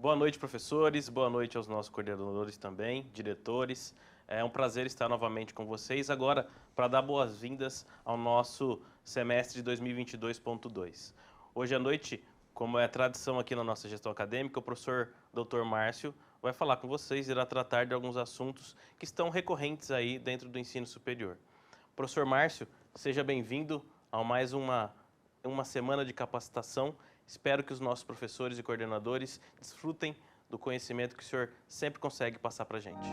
Boa noite, professores. Boa noite aos nossos coordenadores também, diretores. É um prazer estar novamente com vocês agora para dar boas-vindas ao nosso semestre de 2022.2. Hoje à noite, como é tradição aqui na nossa gestão acadêmica, o professor Dr. Márcio vai falar com vocês e irá tratar de alguns assuntos que estão recorrentes aí dentro do ensino superior. Professor Márcio, seja bem-vindo a mais uma semana de capacitação. Espero que os nossos professores e coordenadores desfrutem do conhecimento que o senhor sempre consegue passar para a gente.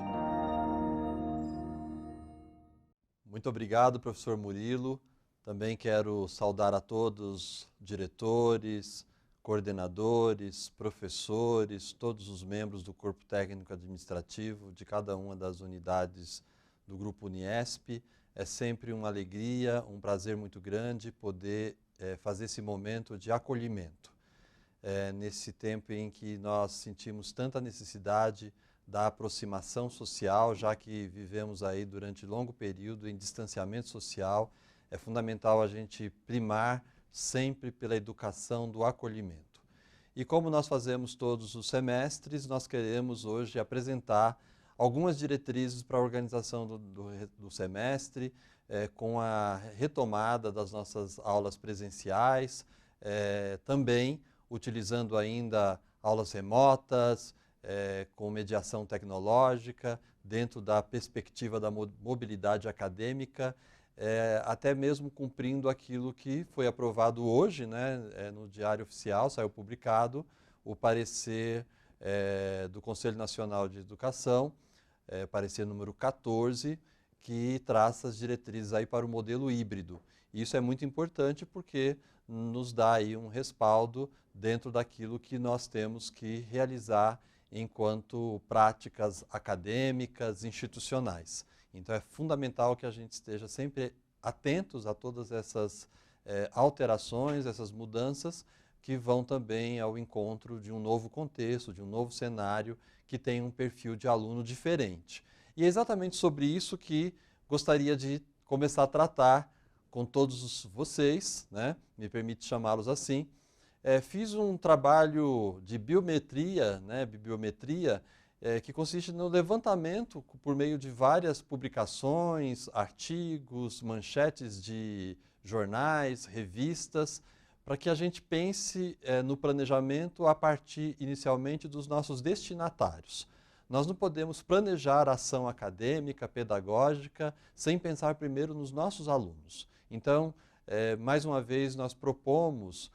Muito obrigado, professor Murilo. Também quero saudar a todos, diretores, coordenadores, professores, todos os membros do Corpo Técnico Administrativo de cada uma das unidades do Grupo Uniesp. É sempre uma alegria, um prazer muito grande poder fazer esse momento de acolhimento. Nesse tempo em que nós sentimos tanta necessidade da aproximação social, já que vivemos aí durante longo período em distanciamento social, é fundamental a gente primar sempre pela educação do acolhimento. E como nós fazemos todos os semestres, nós queremos hoje apresentar algumas diretrizes para a organização do semestre, com a retomada das nossas aulas presenciais, também utilizando ainda aulas remotas, com mediação tecnológica, dentro da perspectiva da mobilidade acadêmica, até mesmo cumprindo aquilo que foi aprovado hoje, né, no Diário Oficial, saiu publicado, o parecer do Conselho Nacional de Educação, parecer número 14, que traça as diretrizes aí para o modelo híbrido. E isso é muito importante porque nos dá aí um respaldo dentro daquilo que nós temos que realizar enquanto práticas acadêmicas, institucionais. Então é fundamental que a gente esteja sempre atentos a todas essas alterações, essas mudanças que vão também ao encontro de um novo contexto, de um novo cenário que tem um perfil de aluno diferente. E é exatamente sobre isso que gostaria de começar a tratar com todos vocês, né? Me permite chamá-los assim. Fiz um trabalho de biometria, né, bibliometria, que consiste no levantamento, por meio de várias publicações, artigos, manchetes de jornais, revistas, para que a gente pense no planejamento a partir, inicialmente, dos nossos destinatários. Nós não podemos planejar a ação acadêmica, pedagógica, sem pensar primeiro nos nossos alunos. Então, mais uma vez, nós propomos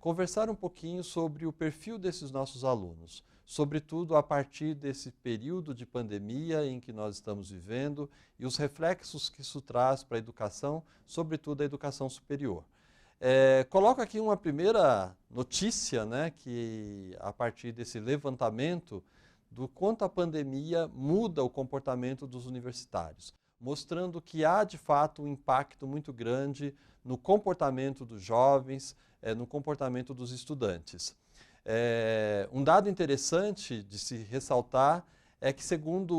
conversar um pouquinho sobre o perfil desses nossos alunos, sobretudo a partir desse período de pandemia em que nós estamos vivendo e os reflexos que isso traz para a educação, sobretudo a educação superior. Coloco aqui uma primeira notícia, né, que a partir desse levantamento do quanto a pandemia muda o comportamento dos universitários, mostrando que há de fato um impacto muito grande no comportamento dos jovens, no comportamento dos estudantes. Um dado interessante de se ressaltar é que, segundo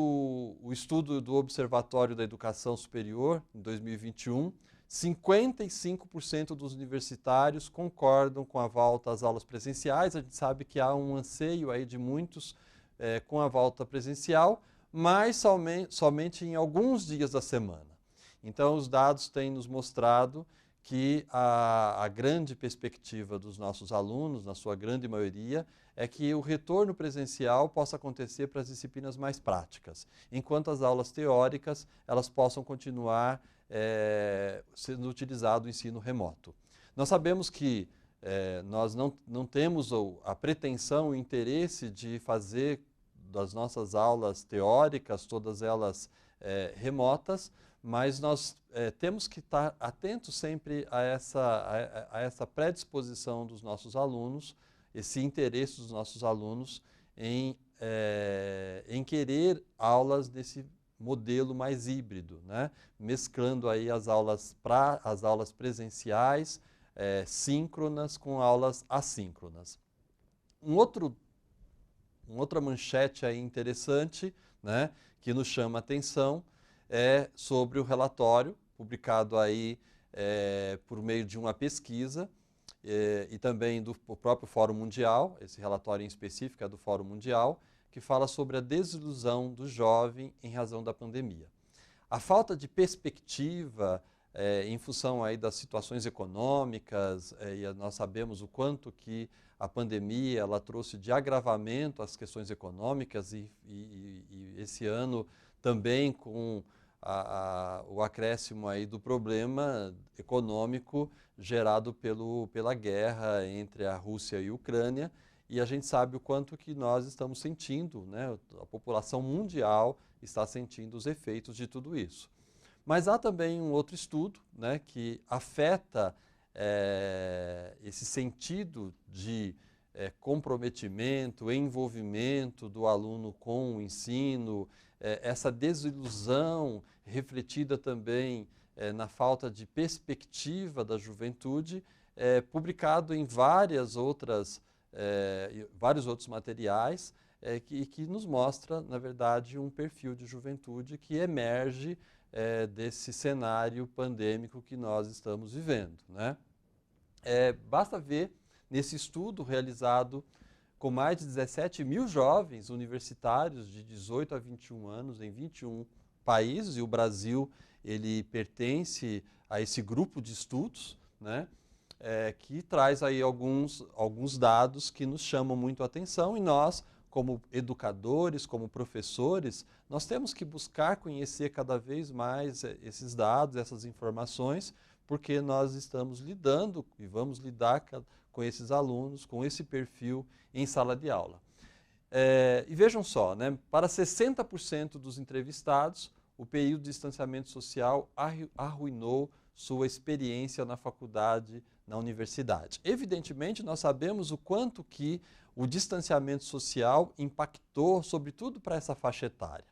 o estudo do Observatório da Educação Superior, em 2021, 55% dos universitários concordam com a volta às aulas presenciais. A gente sabe que há um anseio aí de muitos com a volta presencial, mas somente em alguns dias da semana. Então, os dados têm nos mostrado que a grande perspectiva dos nossos alunos, na sua grande maioria, é que o retorno presencial possa acontecer para as disciplinas mais práticas, enquanto as aulas teóricas elas possam continuar sendo utilizado o ensino remoto. Nós sabemos que nós não temos a pretensão, o interesse de fazer das nossas aulas teóricas, todas elas remotas, mas nós temos que estar atentos sempre a essa predisposição dos nossos alunos, esse interesse dos nossos alunos em querer aulas desse modelo mais híbrido, né? Mesclando aí as aulas presenciais, síncronas com aulas assíncronas. Outra manchete aí interessante, né, que nos chama a atenção, é sobre o relatório publicado aí por meio de uma pesquisa, e também do próprio Fórum Mundial, esse relatório em específico é do Fórum Mundial, que fala sobre a desilusão do jovem em razão da pandemia. A falta de perspectiva em função aí das situações econômicas, e nós sabemos o quanto que a pandemia ela trouxe de agravamento às questões econômicas e esse ano também com o acréscimo aí do problema econômico gerado pela guerra entre a Rússia e a Ucrânia, e a gente sabe o quanto que nós estamos sentindo, né? A população mundial está sentindo os efeitos de tudo isso. Mas há também um outro estudo, né, que afeta esse sentido de comprometimento, envolvimento do aluno com o ensino, essa desilusão refletida também na falta de perspectiva da juventude, publicado em vários outros materiais, que nos mostra, na verdade, um perfil de juventude que emerge desse cenário pandêmico que nós estamos vivendo, né? Basta ver nesse estudo realizado com mais de 17 mil jovens universitários de 18 a 21 anos em 21 países, e o Brasil ele pertence a esse grupo de estudos, né? Que traz aí alguns dados que nos chamam muito a atenção, e nós, como educadores, como professores, nós temos que buscar conhecer cada vez mais esses dados, essas informações, porque nós estamos lidando e vamos lidar com esses alunos, com esse perfil em sala de aula. E vejam só, né, para 60% dos entrevistados, o período de distanciamento social arruinou sua experiência na faculdade, na universidade. Evidentemente, nós sabemos o quanto que o distanciamento social impactou, sobretudo para essa faixa etária.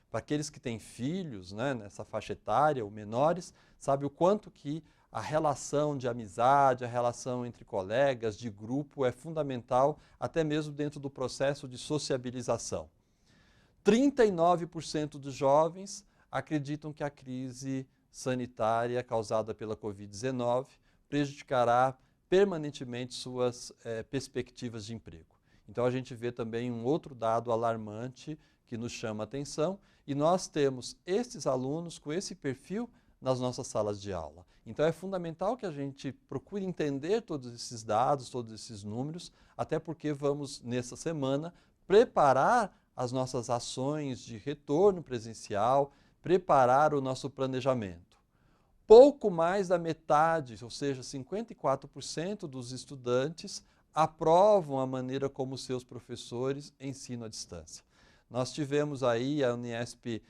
Para aqueles que têm filhos, né, nessa faixa etária ou menores, sabe o quanto que a relação de amizade, a relação entre colegas, de grupo, é fundamental, até mesmo dentro do processo de sociabilização. 39% dos jovens acreditam que a crise sanitária causada pela Covid-19 prejudicará permanentemente suas perspectivas de emprego. Então a gente vê também um outro dado alarmante que nos chama a atenção, e nós temos esses alunos com esse perfil nas nossas salas de aula. Então é fundamental que a gente procure entender todos esses dados, todos esses números, até porque vamos, nessa semana, preparar as nossas ações de retorno presencial, preparar o nosso planejamento. Pouco mais da metade, ou seja, 54% dos estudantes aprovam a maneira como seus professores ensinam à distância. Nós tivemos aí, a Unesp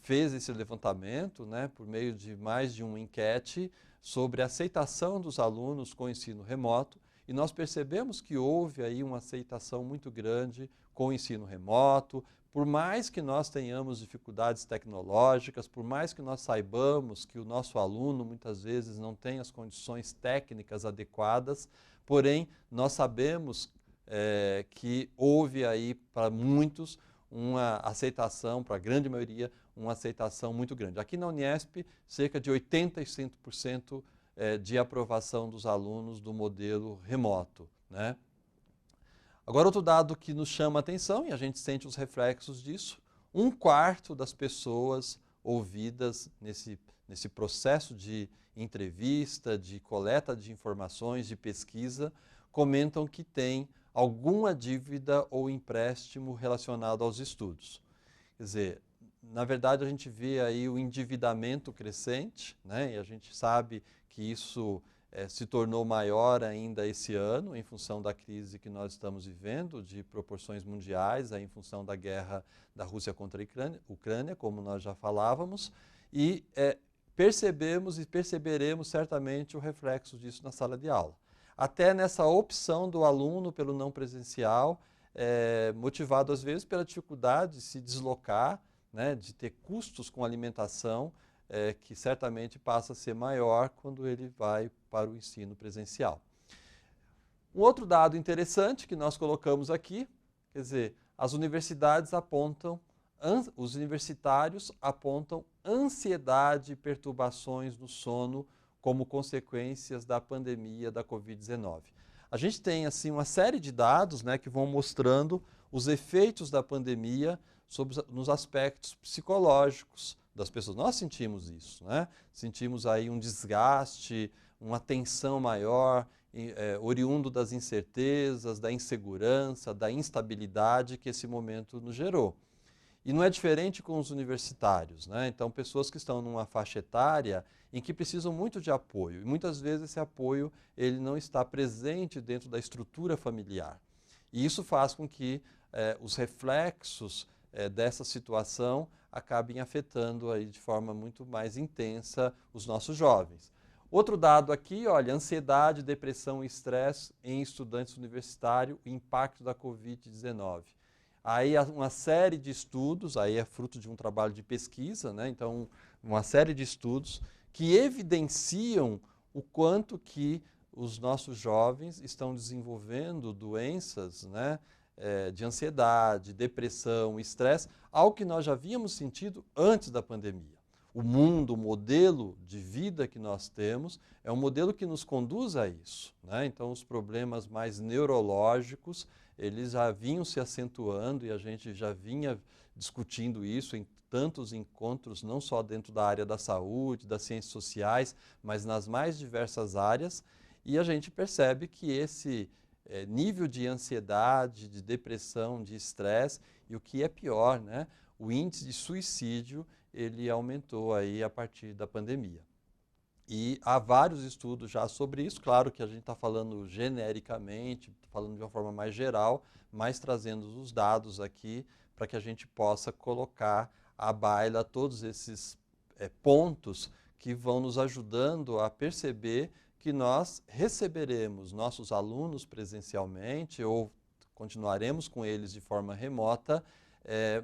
fez esse levantamento, né, por meio de mais de uma enquete sobre a aceitação dos alunos com o ensino remoto, e nós percebemos que houve aí uma aceitação muito grande com o ensino remoto. Por mais que nós tenhamos dificuldades tecnológicas, por mais que nós saibamos que o nosso aluno muitas vezes não tem as condições técnicas adequadas, porém nós sabemos que houve aí para muitos uma aceitação, para a grande maioria, uma aceitação muito grande. Aqui na Unesp, cerca de 85% de aprovação dos alunos do modelo remoto, né? Agora, outro dado que nos chama a atenção, e a gente sente os reflexos disso, 1/4 das pessoas ouvidas nesse processo de entrevista, de coleta de informações, de pesquisa, comentam que tem alguma dívida ou empréstimo relacionado aos estudos. Quer dizer, na verdade a gente vê aí o endividamento crescente, né? E a gente sabe que isso se tornou maior ainda esse ano, em função da crise que nós estamos vivendo, de proporções mundiais, em função da guerra da Rússia contra a Ucrânia, como nós já falávamos, e percebemos e perceberemos certamente o reflexo disso na sala de aula. Até nessa opção do aluno pelo não presencial, motivado às vezes pela dificuldade de se deslocar, né, de ter custos com alimentação, que certamente passa a ser maior quando ele vai para o ensino presencial. Um outro dado interessante que nós colocamos aqui, quer dizer, as universidades apontam, os universitários apontam ansiedade e perturbações no sono como consequências da pandemia da Covid-19. A gente tem assim uma série de dados, né, que vão mostrando os efeitos da pandemia nos aspectos psicológicos das pessoas. Nós sentimos isso, né? Sentimos aí um desgaste, uma tensão maior, oriundo das incertezas, da insegurança, da instabilidade que esse momento nos gerou. E não é diferente com os universitários, né? Então, pessoas que estão numa faixa etária em que precisam muito de apoio. E muitas vezes esse apoio ele não está presente dentro da estrutura familiar. E isso faz com que os reflexos dessa situação acabem afetando aí de forma muito mais intensa os nossos jovens. Outro dado aqui, olha, ansiedade, depressão e estresse em estudantes universitários, o impacto da Covid-19. Aí há uma série de estudos, aí é fruto de um trabalho de pesquisa, né? Então uma série de estudos que evidenciam o quanto que os nossos jovens estão desenvolvendo doenças, né, de ansiedade, depressão, estresse, algo que nós já havíamos sentido antes da pandemia. O mundo, o modelo de vida que nós temos é um modelo que nos conduz a isso, né? Então os problemas mais neurológicos, eles já vinham se acentuando e a gente já vinha discutindo isso em tantos encontros, não só dentro da área da saúde, das ciências sociais, mas nas mais diversas áreas, e a gente percebe que esse nível de ansiedade, de depressão, de estresse, e o que é pior, né, o índice de suicídio, ele aumentou aí a partir da pandemia. E há vários estudos já sobre isso, claro que a gente está falando genericamente, falando de uma forma mais geral, mas trazendo os dados aqui para que a gente possa colocar à baila todos esses pontos que vão nos ajudando a perceber que nós receberemos nossos alunos presencialmente ou continuaremos com eles de forma remota,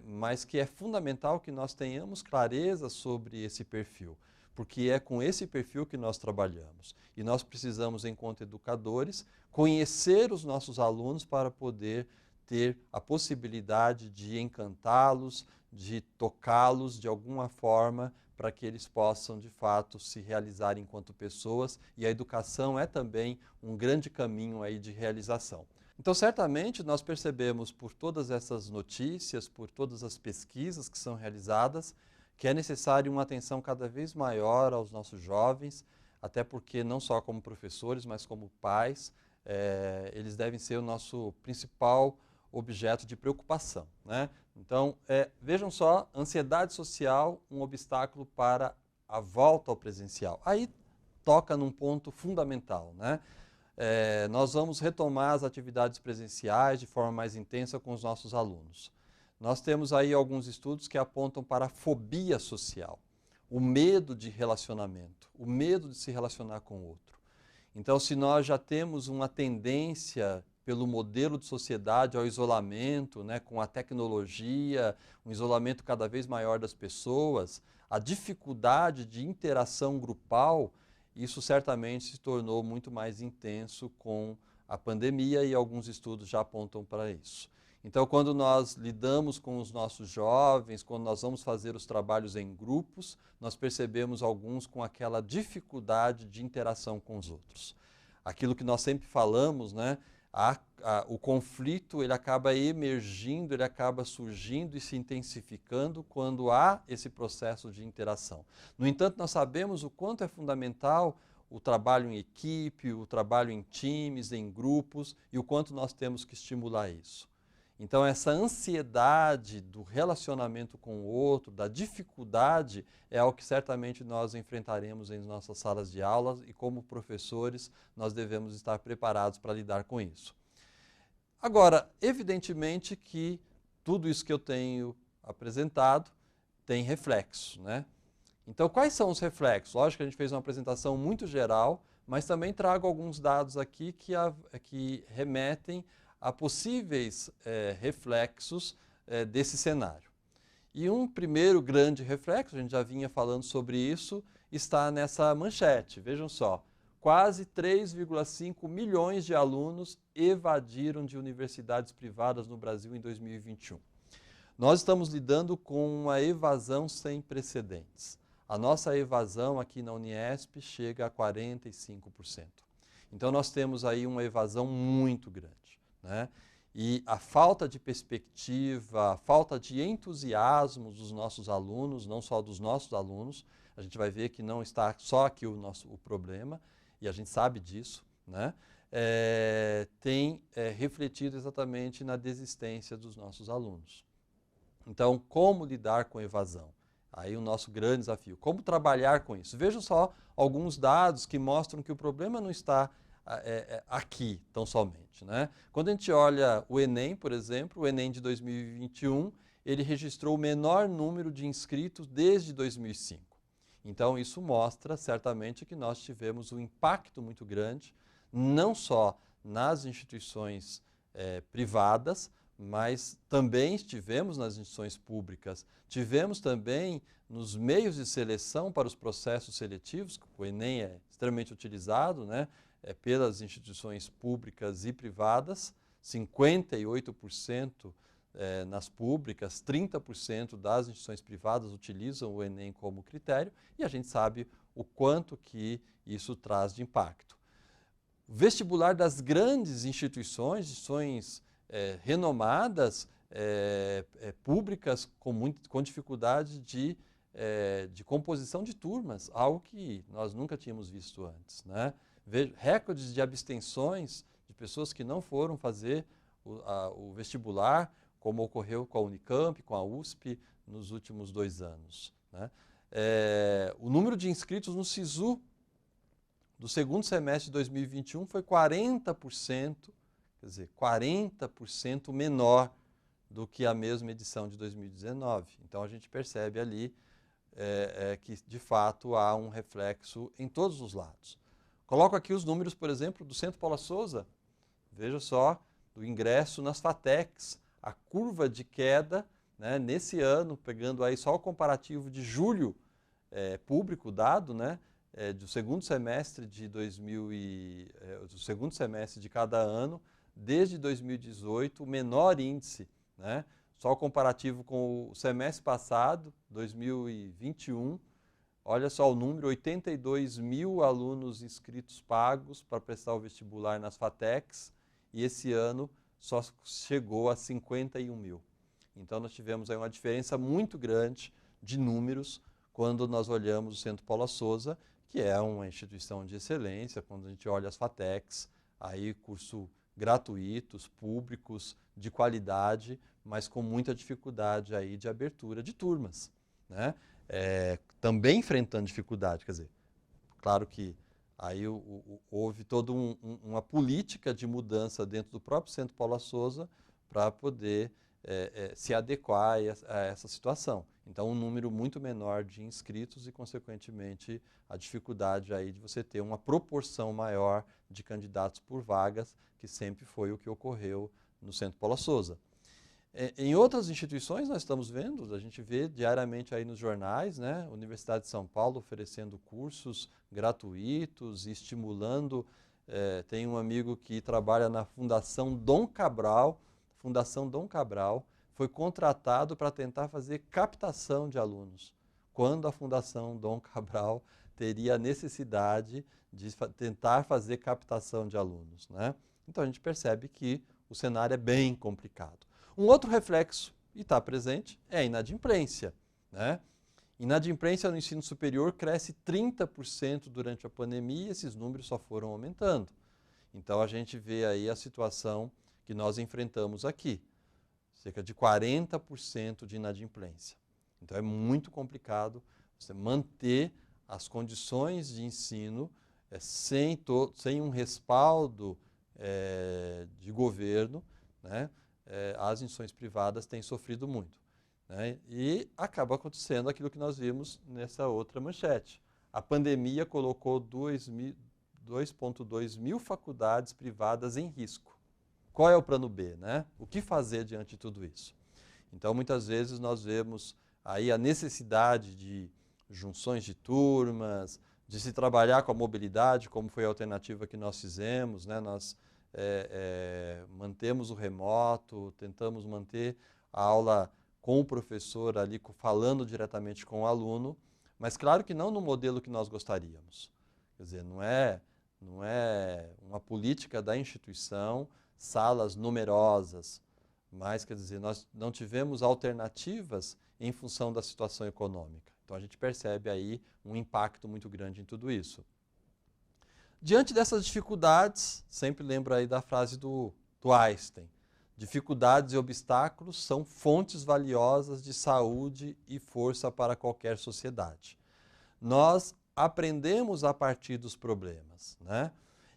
mas que é fundamental que nós tenhamos clareza sobre esse perfil, porque é com esse perfil que nós trabalhamos. E nós precisamos, enquanto educadores, conhecer os nossos alunos para poder ter a possibilidade de encantá-los, de tocá-los de alguma forma, para que eles possam, de fato, se realizar enquanto pessoas. E a educação é também um grande caminho aí de realização. Então, certamente, nós percebemos por todas essas notícias, por todas as pesquisas que são realizadas, que é necessário uma atenção cada vez maior aos nossos jovens, até porque não só como professores, mas como pais, eles devem ser o nosso principal objeto de preocupação, né? Então, vejam só, ansiedade social, um obstáculo para a volta ao presencial. Aí toca num ponto fundamental, né? Nós vamos retomar as atividades presenciais de forma mais intensa com os nossos alunos. Nós temos aí alguns estudos que apontam para a fobia social, o medo de relacionamento, o medo de se relacionar com o outro. Então, se nós já temos uma tendência pelo modelo de sociedade ao isolamento, né, com a tecnologia, um isolamento cada vez maior das pessoas, a dificuldade de interação grupal, isso certamente se tornou muito mais intenso com a pandemia e alguns estudos já apontam para isso. Então, quando nós lidamos com os nossos jovens, quando nós vamos fazer os trabalhos em grupos, nós percebemos alguns com aquela dificuldade de interação com os outros. Aquilo que nós sempre falamos, né? O conflito ele acaba emergindo, ele acaba surgindo e se intensificando quando há esse processo de interação. No entanto, nós sabemos o quanto é fundamental o trabalho em equipe, o trabalho em times, em grupos, e o quanto nós temos que estimular isso. Então, essa ansiedade do relacionamento com o outro, da dificuldade, é algo que certamente nós enfrentaremos em nossas salas de aula e, como professores, nós devemos estar preparados para lidar com isso. Agora, evidentemente que tudo isso que eu tenho apresentado tem reflexo, né? Então, quais são os reflexos? Lógico que a gente fez uma apresentação muito geral, mas também trago alguns dados aqui que remetem a possíveis reflexos desse cenário. E um primeiro grande reflexo, a gente já vinha falando sobre isso, está nessa manchete. Vejam só, quase 3,5 milhões de alunos evadiram de universidades privadas no Brasil em 2021. Nós estamos lidando com uma evasão sem precedentes. A nossa evasão aqui na Uniesp chega a 45%. Então nós temos aí uma evasão muito grande, né? E a falta de perspectiva, a falta de entusiasmo dos nossos alunos, não só dos nossos alunos, a gente vai ver que não está só aqui o problema, e a gente sabe disso, né? Tem refletido exatamente na desistência dos nossos alunos. Então, como lidar com a evasão? Aí o nosso grande desafio. Como trabalhar com isso? Vejam só alguns dados que mostram que o problema não está aqui tão somente, né? Quando a gente olha o Enem, por exemplo, o Enem de 2021, ele registrou o menor número de inscritos desde 2005. Então, isso mostra certamente que nós tivemos um impacto muito grande, não só nas instituições privadas, mas também estivemos nas instituições públicas, tivemos também nos meios de seleção para os processos seletivos, o Enem é extremamente utilizado, né, pelas instituições públicas e privadas, 58% nas públicas, 30% das instituições privadas utilizam o Enem como critério, e a gente sabe o quanto que isso traz de impacto. O vestibular das grandes instituições renomadas, públicas, com dificuldade de composição de turmas, algo que nós nunca tínhamos visto antes, né? Recordes de abstenções de pessoas que não foram fazer o vestibular, como ocorreu com a Unicamp, com a USP, nos últimos 2 anos, né? O número de inscritos no SISU do segundo semestre de 2021 foi 40%, quer dizer, 40% menor do que a mesma edição de 2019. Então a gente percebe ali que de fato há um reflexo em todos os lados. Coloco aqui os números, por exemplo, do Centro Paula Souza. Veja só, do ingresso nas FATECs, a curva de queda, né, nesse ano, pegando aí só o comparativo de julho público dado, né, do segundo semestre de do segundo semestre de cada ano, desde 2018, o menor índice, né? Só o comparativo com o semestre passado, 2021, olha só o número, 82 mil alunos inscritos pagos para prestar o vestibular nas FATECs, e esse ano só chegou a 51 mil. Então nós tivemos aí uma diferença muito grande de números quando nós olhamos o Centro Paula Souza, que é uma instituição de excelência, quando a gente olha as FATECs, aí curso gratuitos, públicos, de qualidade, mas com muita dificuldade aí de abertura de turmas, né? Também enfrentando dificuldade, quer dizer, claro que aí houve toda uma política de mudança dentro do próprio Centro Paula Souza para poder se adequar a essa situação. Então, um número muito menor de inscritos e, consequentemente, a dificuldade aí de você ter uma proporção maior de candidatos por vagas, que sempre foi o que ocorreu no Centro Paula Souza. Em outras instituições nós estamos vendo, a gente vê diariamente aí nos jornais, né, Universidade de São Paulo oferecendo cursos gratuitos e estimulando. Tem um amigo que trabalha na Fundação Dom Cabral, foi contratado para tentar fazer captação de alunos, quando a Fundação Dom Cabral teria a necessidade de tentar fazer captação de alunos, né? Então a gente percebe que o cenário é bem complicado. Um outro reflexo, e está presente, é a inadimplência, né? Inadimplência no ensino superior cresce 30% durante a pandemia e esses números só foram aumentando. Então a gente vê aí a situação que nós enfrentamos aqui, cerca de 40% de inadimplência. Então é muito complicado você manter as condições de ensino sem um respaldo de governo, né? As instituições privadas têm sofrido muito, né? E acaba acontecendo aquilo que nós vimos nessa outra manchete. A pandemia colocou 2,2 mil faculdades privadas em risco. Qual é o plano B, né? O que fazer diante de tudo isso? Então, muitas vezes nós vemos aí a necessidade de junções de turmas, de se trabalhar com a mobilidade, como foi a alternativa que nós fizemos, né? Nós mantemos o remoto, tentamos manter a aula com o professor ali, falando diretamente com o aluno, mas claro que não no modelo que nós gostaríamos. Quer dizer, não é uma política da instituição, salas numerosas, mas, quer dizer, nós não tivemos alternativas em função da situação econômica. Então a gente percebe aí um impacto muito grande em tudo isso. Diante dessas dificuldades, sempre lembro aí da frase do Einstein, dificuldades e obstáculos são fontes valiosas de saúde e força para qualquer sociedade. Nós aprendemos a partir dos problemas, né?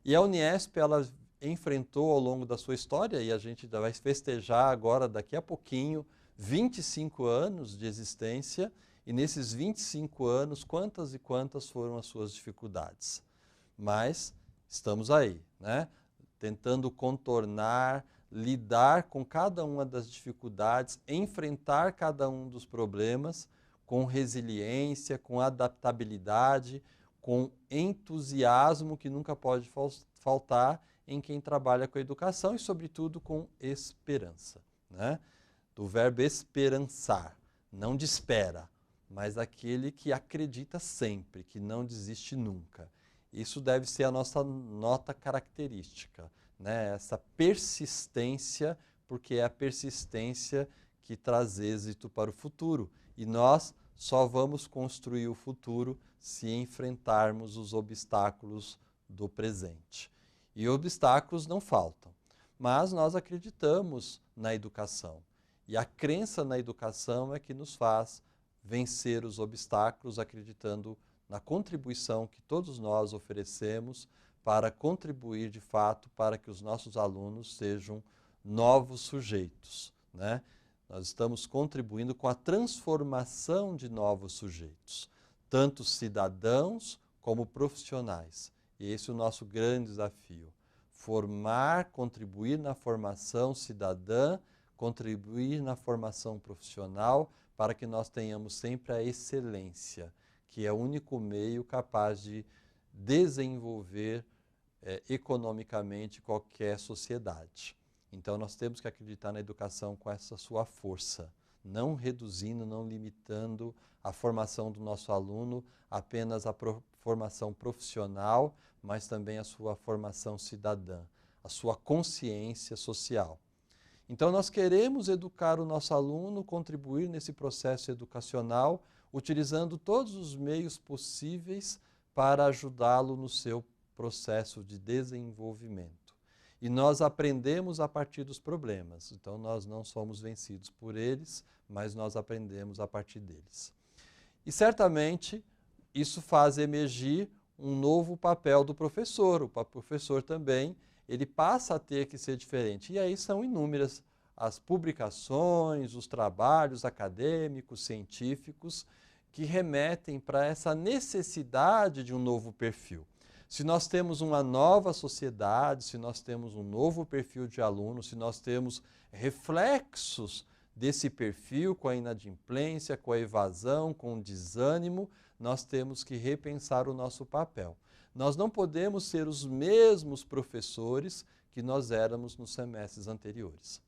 E a Uniesp, ela enfrentou ao longo da sua história, e a gente vai festejar agora, daqui a pouquinho, 25 anos de existência, e nesses 25 anos, quantas e quantas foram as suas dificuldades. Mas estamos aí, né? Tentando contornar, lidar com cada uma das dificuldades, enfrentar cada um dos problemas com resiliência, com adaptabilidade, com entusiasmo que nunca pode faltar em quem trabalha com a educação e, sobretudo, com esperança, né? Do verbo esperançar, não de espera, mas aquele que acredita sempre, que não desiste nunca. Isso deve ser a nossa nota característica, né? Essa persistência, porque é a persistência que traz êxito para o futuro. E nós só vamos construir o futuro se enfrentarmos os obstáculos do presente. E obstáculos não faltam, mas nós acreditamos na educação. E a crença na educação é que nos faz vencer os obstáculos, acreditando na contribuição que todos nós oferecemos para contribuir de fato para que os nossos alunos sejam novos sujeitos, né? Nós estamos contribuindo com a transformação de novos sujeitos, tanto cidadãos como profissionais. E esse é o nosso grande desafio. Formar, contribuir na formação cidadã, contribuir na formação profissional, para que nós tenhamos sempre a excelência, que é o único meio capaz de desenvolver economicamente qualquer sociedade. Então nós temos que acreditar na educação com essa sua força, não reduzindo, não limitando a formação do nosso aluno apenas à formação profissional, mas também a sua formação cidadã, a sua consciência social. Então nós queremos educar o nosso aluno, contribuir nesse processo educacional, utilizando todos os meios possíveis para ajudá-lo no seu processo de desenvolvimento. E nós aprendemos a partir dos problemas. Então nós não somos vencidos por eles, mas nós aprendemos a partir deles. E certamente isso faz emergir um novo papel do professor. O professor também, ele passa a ter que ser diferente. E aí são inúmeras as publicações, os trabalhos acadêmicos, científicos, que remetem para essa necessidade de um novo perfil. Se nós temos uma nova sociedade, se nós temos um novo perfil de aluno, se nós temos reflexos desse perfil com a inadimplência, com a evasão, com o desânimo, nós temos que repensar o nosso papel. Nós não podemos ser os mesmos professores que nós éramos nos semestres anteriores.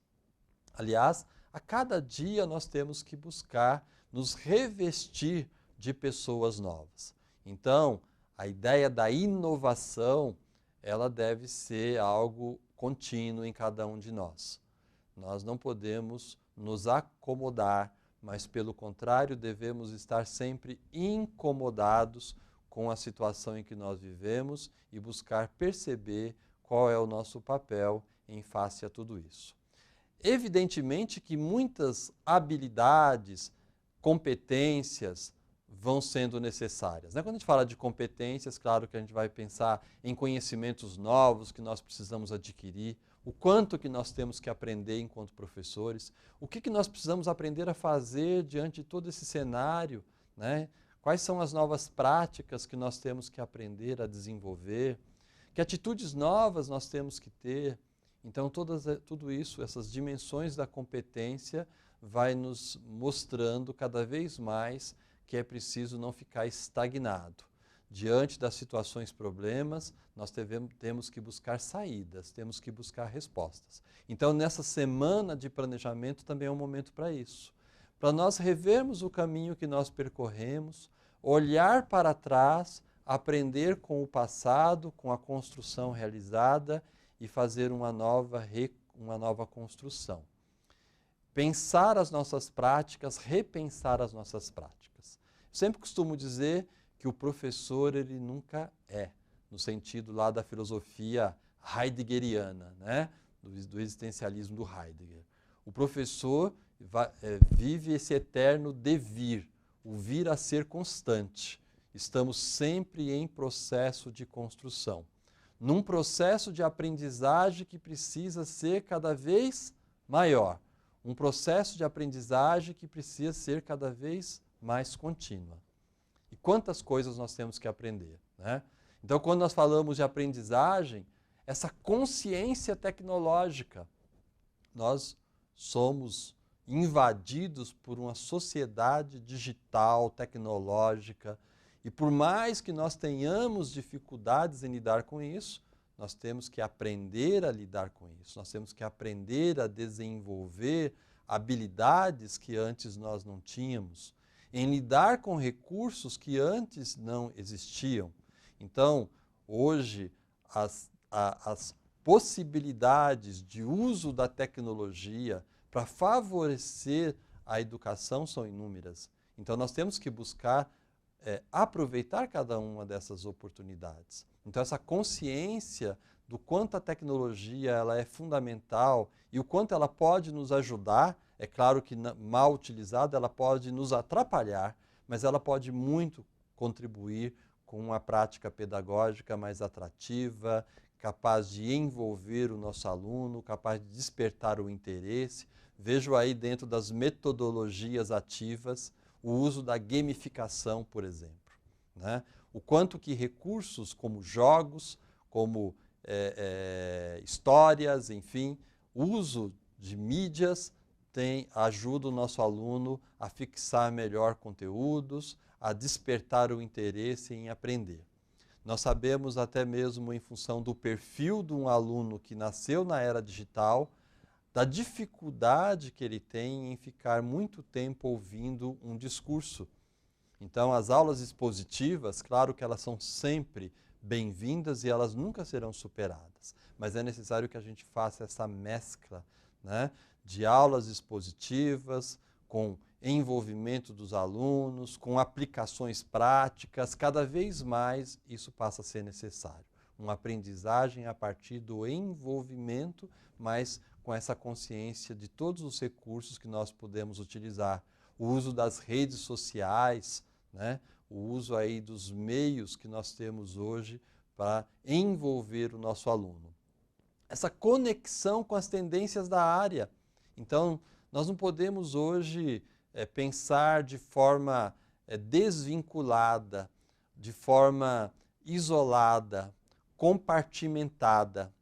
Aliás, a cada dia nós temos que buscar nos revestir de pessoas novas. Então, a ideia da inovação, ela deve ser algo contínuo em cada um de nós. Nós não podemos nos acomodar, mas pelo contrário, devemos estar sempre incomodados com a situação em que nós vivemos e buscar perceber qual é o nosso papel em face a tudo isso. Evidentemente que muitas habilidades, competências vão sendo necessárias, né? Quando a gente fala de competências, claro que a gente vai pensar em conhecimentos novos que nós precisamos adquirir, o quanto que nós temos que aprender enquanto professores, o que nós precisamos aprender a fazer diante de todo esse cenário, né? Quais são as novas práticas que nós temos que aprender a desenvolver, que atitudes novas nós temos que ter. Então, tudo isso, essas dimensões da competência, vai nos mostrando cada vez mais que é preciso não ficar estagnado. Diante das situações, problemas, nós temos que buscar saídas, temos que buscar respostas. Então, nessa semana de planejamento também é um momento para isso. Para nós revermos o caminho que nós percorremos, olhar para trás, aprender com o passado, com a construção realizada e fazer uma nova construção. Pensar as nossas práticas, repensar as nossas práticas. Sempre costumo dizer que o professor ele nunca é, no sentido lá da filosofia heideggeriana, né? do existencialismo do Heidegger. O professor vive esse eterno devir, o vir a ser constante. Estamos sempre em processo de construção, num processo de aprendizagem que precisa ser cada vez maior, um processo de aprendizagem que precisa ser cada vez mais contínua. E quantas coisas nós temos que aprender, né? Então, quando nós falamos de aprendizagem, essa consciência tecnológica, nós somos invadidos por uma sociedade digital, tecnológica, e por mais que nós tenhamos dificuldades em lidar com isso, nós temos que aprender a lidar com isso, nós temos que aprender a desenvolver habilidades que antes nós não tínhamos, em lidar com recursos que antes não existiam. Então, hoje, as possibilidades de uso da tecnologia para favorecer a educação são inúmeras. Então, nós temos que buscar aproveitar cada uma dessas oportunidades. Então, essa consciência do quanto a tecnologia ela é fundamental e o quanto ela pode nos ajudar, é claro que mal utilizada ela pode nos atrapalhar, mas ela pode muito contribuir com uma prática pedagógica mais atrativa, capaz de envolver o nosso aluno, capaz de despertar o interesse. Vejo aí dentro das metodologias ativas o uso da gamificação, por exemplo, né? O quanto que recursos como jogos, como histórias, enfim, uso de mídias ajuda o nosso aluno a fixar melhor conteúdos, a despertar o interesse em aprender. Nós sabemos até mesmo em função do perfil de um aluno que nasceu na era digital, da dificuldade que ele tem em ficar muito tempo ouvindo um discurso. Então, as aulas expositivas, claro que elas são sempre bem-vindas e elas nunca serão superadas, mas é necessário que a gente faça essa mescla, né, de aulas expositivas, com envolvimento dos alunos, com aplicações práticas, cada vez mais isso passa a ser necessário. Uma aprendizagem a partir do envolvimento, mas com essa consciência de todos os recursos que nós podemos utilizar. O uso das redes sociais, né? O uso aí dos meios que nós temos hoje para envolver o nosso aluno. Essa conexão com as tendências da área. Então, nós não podemos hoje pensar de forma desvinculada, de forma isolada, compartimentada.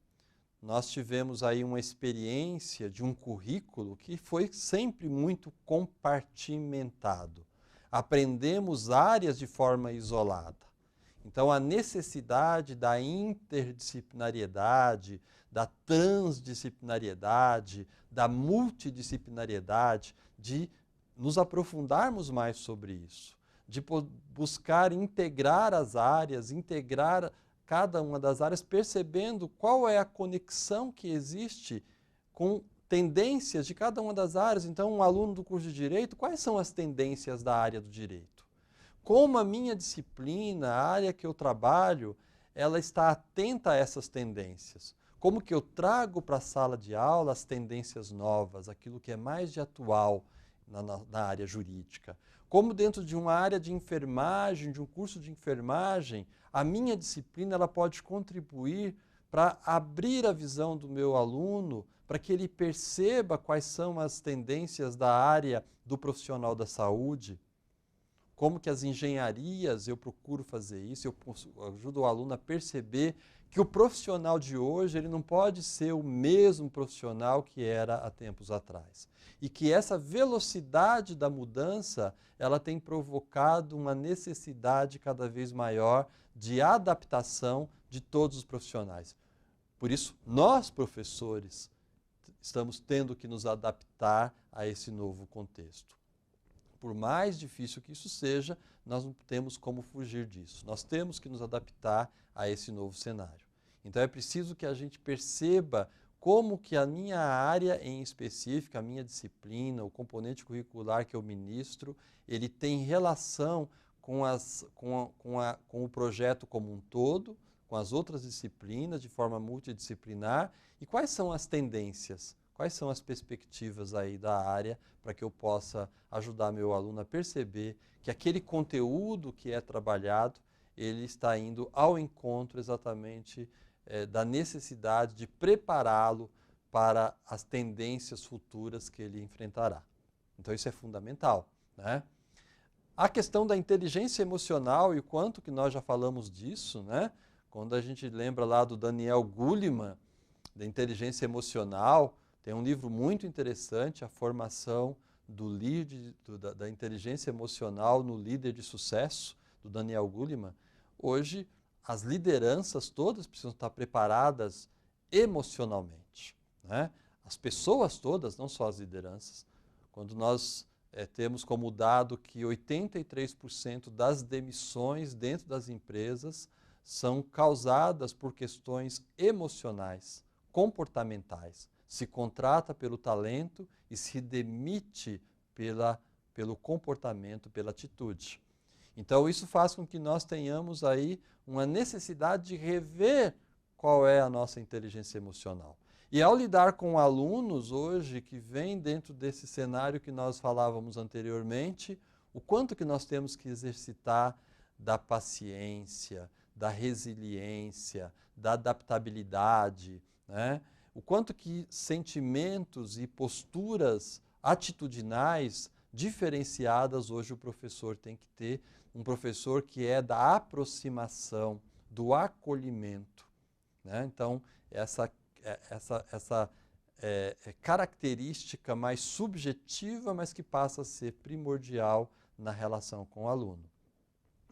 Nós tivemos aí uma experiência de um currículo que foi sempre muito compartimentado. Aprendemos áreas de forma isolada. Então, a necessidade da interdisciplinariedade, da transdisciplinariedade, da multidisciplinariedade, de nos aprofundarmos mais sobre isso, de buscar integrar as áreas, integrar cada uma das áreas, percebendo qual é a conexão que existe com tendências de cada uma das áreas. Então, um aluno do curso de Direito, quais são as tendências da área do Direito? Como a minha disciplina, a área que eu trabalho, ela está atenta a essas tendências? Como que eu trago para a sala de aula as tendências novas, aquilo que é mais de atual na área jurídica? Como dentro de uma área de enfermagem, de um curso de enfermagem, a minha disciplina ela pode contribuir para abrir a visão do meu aluno, para que ele perceba quais são as tendências da área do profissional da saúde? Como que as engenharias, eu procuro fazer isso, eu ajudo o aluno a perceber que o profissional de hoje ele não pode ser o mesmo profissional que era há tempos atrás. E que essa velocidade da mudança, ela tem provocado uma necessidade cada vez maior de adaptação de todos os profissionais. Por isso, nós, professores, estamos tendo que nos adaptar a esse novo contexto. Por mais difícil que isso seja, nós não temos como fugir disso. Nós temos que nos adaptar a esse novo cenário. Então é preciso que a gente perceba como que a minha área em específico, a minha disciplina, o componente curricular que eu ministro, ele tem relação com o projeto como um todo, com as outras disciplinas de forma multidisciplinar, e quais são as tendências, quais são as perspectivas aí da área para que eu possa ajudar meu aluno a perceber que aquele conteúdo que é trabalhado, ele está indo ao encontro exatamente da necessidade de prepará-lo para as tendências futuras que ele enfrentará. Então isso é fundamental, né? A questão da inteligência emocional e o quanto que nós já falamos disso, né? Quando a gente lembra lá do Daniel Goleman, da inteligência emocional, tem um livro muito interessante, A Formação da Inteligência Emocional no Líder de Sucesso, do Daniel Goleman. Hoje, as lideranças todas precisam estar preparadas emocionalmente, né? As pessoas todas, não só as lideranças. Quando nós temos como dado que 83% das demissões dentro das empresas são causadas por questões emocionais, comportamentais. Se contrata pelo talento e se demite pelo comportamento, pela atitude. Então isso faz com que nós tenhamos aí uma necessidade de rever qual é a nossa inteligência emocional. E ao lidar com alunos hoje que vêm dentro desse cenário que nós falávamos anteriormente, o quanto que nós temos que exercitar da paciência, da resiliência, da adaptabilidade, né? O quanto que sentimentos e posturas atitudinais diferenciadas hoje o professor tem que ter, um professor que é da aproximação, do acolhimento, né? Então, essa característica mais subjetiva, mas que passa a ser primordial na relação com o aluno.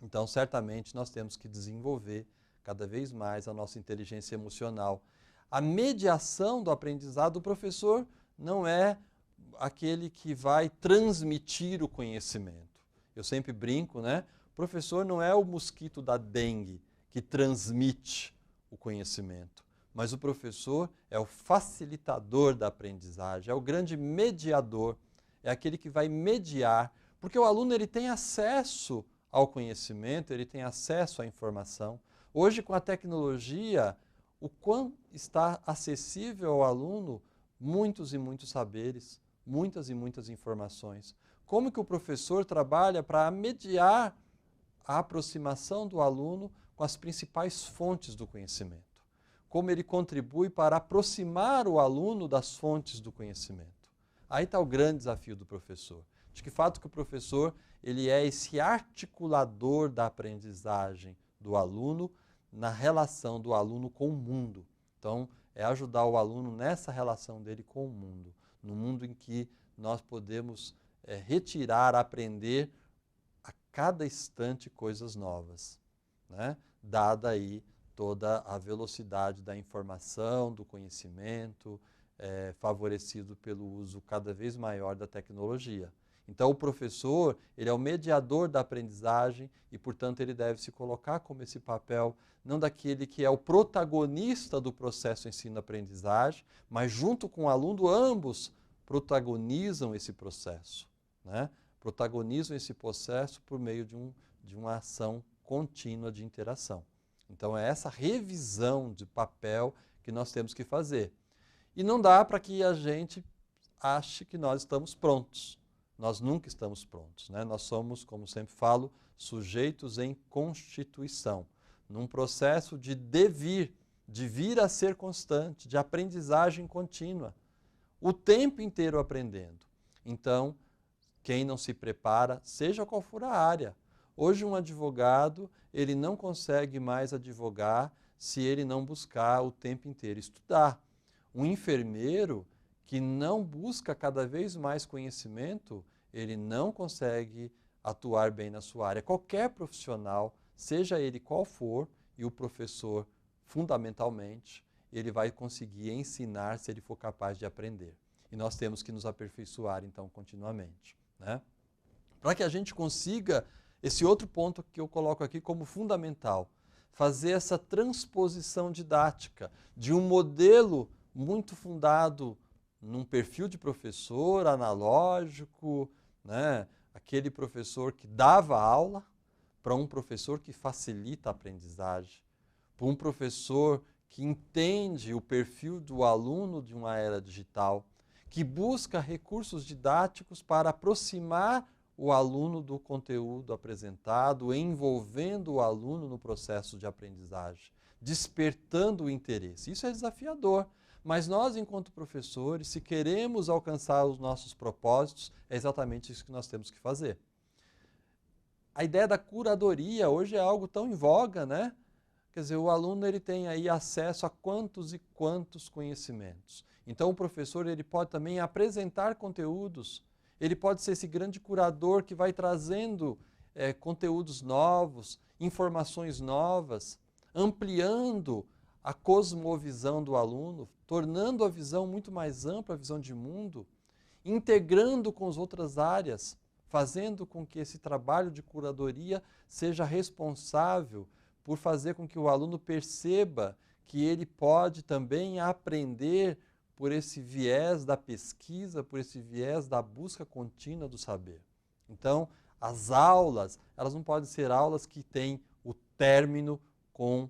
Então, certamente, nós temos que desenvolver cada vez mais a nossa inteligência emocional. A mediação do aprendizado, o professor não é aquele que vai transmitir o conhecimento. Eu sempre brinco, né? O professor não é o mosquito da dengue que transmite o conhecimento, mas o professor é o facilitador da aprendizagem, é o grande mediador, é aquele que vai mediar, porque o aluno ele tem acesso ao conhecimento, ele tem acesso à informação. Hoje, com a tecnologia, o quão está acessível ao aluno muitos e muitos saberes, muitas e muitas informações. Como que o professor trabalha para mediar a aproximação do aluno com as principais fontes do conhecimento? Como ele contribui para aproximar o aluno das fontes do conhecimento? Aí está o grande desafio do professor. De que fato que o professor ele é esse articulador da aprendizagem do aluno na relação do aluno com o mundo. Então, é ajudar o aluno nessa relação dele com o mundo, no mundo em que nós podemos retirar, aprender a cada instante coisas novas, né? Dada aí toda a velocidade da informação, do conhecimento, favorecido pelo uso cada vez maior da tecnologia. Então, o professor, ele é o mediador da aprendizagem e, portanto, ele deve se colocar como esse papel, não daquele que é o protagonista do processo ensino-aprendizagem, mas junto com o aluno, ambos protagonizam esse processo, né? Protagonizam esse processo por meio de uma ação contínua de interação. Então, é essa revisão de papel que nós temos que fazer. E não dá para que a gente ache que nós estamos prontos. Nós nunca estamos prontos, né? Nós somos, como sempre falo, sujeitos em constituição, num processo de devir, de vir a ser constante, de aprendizagem contínua, o tempo inteiro aprendendo. Então, quem não se prepara, seja qual for a área. Hoje um advogado, ele não consegue mais advogar se ele não buscar o tempo inteiro estudar. Um enfermeiro que não busca cada vez mais conhecimento, ele não consegue atuar bem na sua área. Qualquer profissional, seja ele qual for, e o professor, fundamentalmente, ele vai conseguir ensinar se ele for capaz de aprender. E nós temos que nos aperfeiçoar, então, continuamente, né? Para que a gente consiga Esse outro ponto que eu coloco aqui como fundamental, fazer essa transposição didática de um modelo muito fundado num perfil de professor analógico, né? Aquele professor que dava aula, para um professor que facilita a aprendizagem, para um professor que entende o perfil do aluno de uma era digital, que busca recursos didáticos para aproximar o aluno do conteúdo apresentado, envolvendo o aluno no processo de aprendizagem, despertando o interesse. Isso é desafiador, mas nós, enquanto professores, se queremos alcançar os nossos propósitos, é exatamente isso que nós temos que fazer. A ideia da curadoria hoje é algo tão em voga, né? Quer dizer, o aluno ele tem aí acesso a quantos e quantos conhecimentos. Então o professor ele pode também apresentar conteúdos, ele pode ser esse grande curador que vai trazendo conteúdos novos, informações novas, ampliando a cosmovisão do aluno, tornando a visão muito mais ampla, a visão de mundo, integrando com as outras áreas, fazendo com que esse trabalho de curadoria seja responsável por fazer com que o aluno perceba que ele pode também aprender por esse viés da pesquisa, por esse viés da busca contínua do saber. Então, as aulas, elas não podem ser aulas que têm o término com,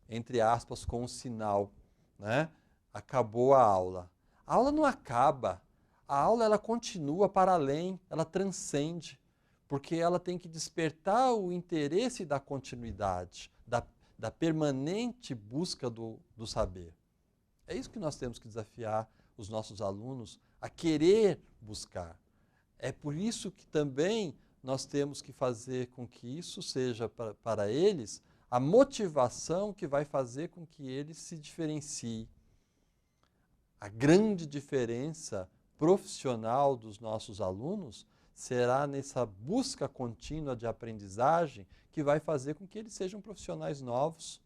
entre aspas, com o sinal, né? Acabou a aula. A aula não acaba. A aula ela continua para além, ela transcende, porque ela tem que despertar o interesse da continuidade, da permanente busca do saber. É isso que nós temos que desafiar os nossos alunos a querer buscar. É por isso que também nós temos que fazer com que isso seja para eles a motivação que vai fazer com que eles se diferenciem. A grande diferença profissional dos nossos alunos será nessa busca contínua de aprendizagem que vai fazer com que eles sejam profissionais novos.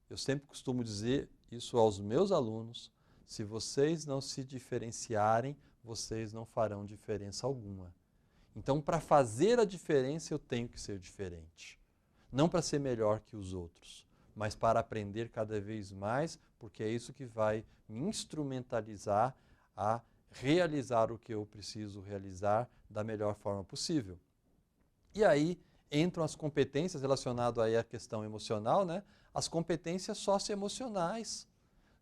Eu sempre costumo dizer isso aos meus alunos: se vocês não se diferenciarem, vocês não farão diferença alguma. Então, para fazer a diferença, eu tenho que ser diferente. Não para ser melhor que os outros, mas para aprender cada vez mais, porque é isso que vai me instrumentalizar a realizar o que eu preciso realizar da melhor forma possível. E aí entram as competências relacionadas aí à questão emocional, né? As competências socioemocionais.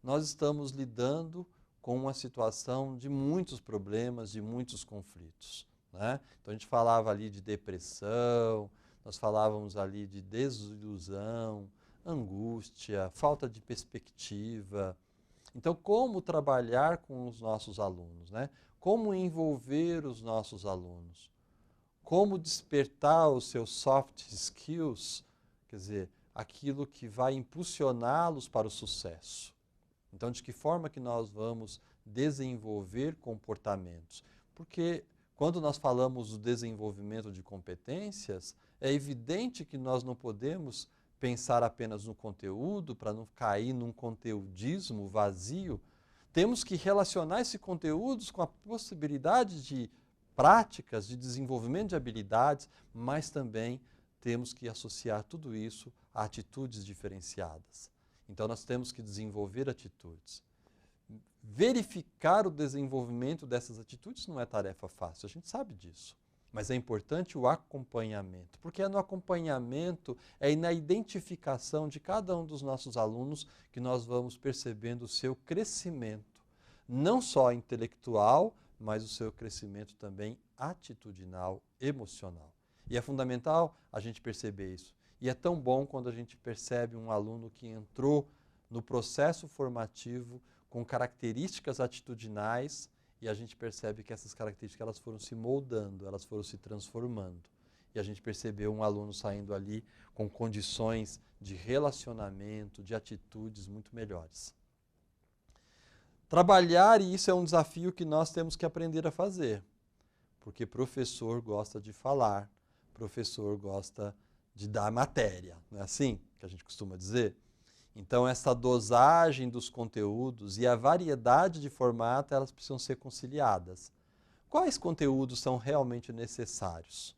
Nós estamos lidando com uma situação de muitos problemas, de muitos conflitos, né? Então a gente falava ali de depressão, nós falávamos ali de desilusão, angústia, falta de perspectiva. Então, como trabalhar com os nossos alunos, né? Como envolver os nossos alunos? Como despertar os seus soft skills, quer dizer, aquilo que vai impulsioná-los para o sucesso. Então, de que forma que nós vamos desenvolver comportamentos? Porque quando nós falamos do desenvolvimento de competências, é evidente que nós não podemos pensar apenas no conteúdo, para não cair num conteudismo vazio. Temos que relacionar esses conteúdos com a possibilidade de práticas, de desenvolvimento de habilidades, mas também temos que associar tudo isso a atitudes diferenciadas. Então nós temos que desenvolver atitudes. Verificar o desenvolvimento dessas atitudes não é tarefa fácil, a gente sabe disso. Mas é importante o acompanhamento, porque é no acompanhamento, é na identificação de cada um dos nossos alunos que nós vamos percebendo o seu crescimento, não só intelectual, mas o seu crescimento também atitudinal, emocional. E é fundamental a gente perceber isso. E é tão bom quando a gente percebe um aluno que entrou no processo formativo com características atitudinais, e a gente percebe que essas características elas foram se moldando, elas foram se transformando. E a gente percebeu um aluno saindo ali com condições de relacionamento, de atitudes muito melhores. Trabalhar, e isso é um desafio que nós temos que aprender a fazer, porque professor gosta de falar, professor gosta de dar matéria, não é assim que a gente costuma dizer? Então, essa dosagem dos conteúdos e a variedade de formato, elas precisam ser conciliadas. Quais conteúdos são realmente necessários?